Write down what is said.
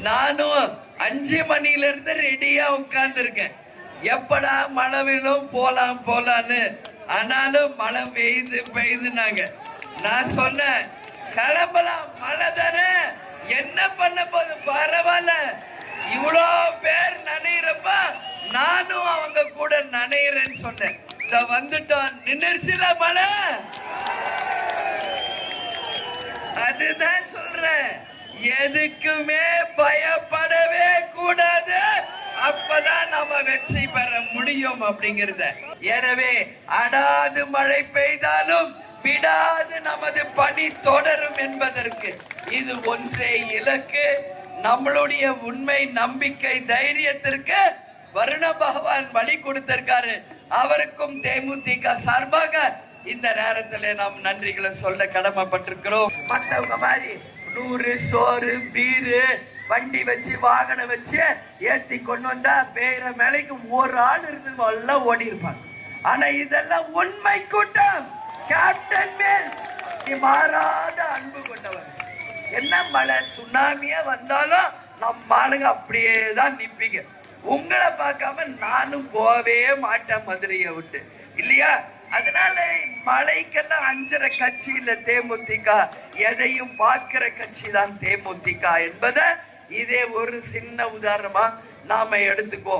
நானும் 5 மணில இருந்து ரெடியா உட்கார்ந்து இருக்கேன். எப்படா மழை விழும் போலான்னு. ஆனாலும் மழை பெய்யுதுனாங்க. நான் சொன்னேன், கிளம்பலாம், மழை தானே, என்ன பண்ண போது, பரவாயில்ல. இவ்வளோ பேர் நனையிறப்ப நானும் அவங்க கூட நனையிறேன்னு சொன்னேன். வந்துட்டோம், நின்றுச்சுல மழை. அதுதான் சொல்றேன், எதுக்குமே பயப்படவே கூடாது. அப்பதான் நம்ம வெற்றி பெற முடியும் அப்படிங்கிறத. எனவே அடாது மழை பெய்தாலும் விடாது நமது பணி தொடரும் என்பதற்கு இது ஒன்றே இலக்கு. நம்மளுடைய உண்மை நம்பிக்கை தைரியத்திற்கு வருண பகவான் வழி கொடுத்திருக்காரு. அவருக்கும் தேமுதிக சார்பாக இந்த நேரத்தில் நாம் நன்றிகளை சொல்ல கடமைப்பட்டிருக்கிறோம். மற்றவங்க மாதிரி 100 சோறு பீரு வண்டி வச்சு வாகனம் வச்சு ஏத்தி கொண்டு வந்தா வேற மேலைக்கு ஒரு ஆள் இருந்து எல்லாம் ஓடி இருப்பாங்க. ஆனா இதெல்லாம் உண்மை கூட்டம். கேப்டன் மேல் மாறாத அன்பு கொண்டவர். என்ன மழை சுனாமியா வந்தாலும் நம்ம ஆளுங்க அப்படியே தான் நிப்பீங்க. உங்களை பார்க்காம நானும் போவே மாட்டேன் மதுரையை விட்டு, இல்லையா? அதனால மழைக்கெல்லாம் அஞ்சுற கட்சி இல்ல தேமுதிக, எதையும் பார்க்கிற கட்சி தான் தேமுதிக என்பதை இதே ஒரு சின்ன உதாரணமா நாம எடுத்துக்குவோம்.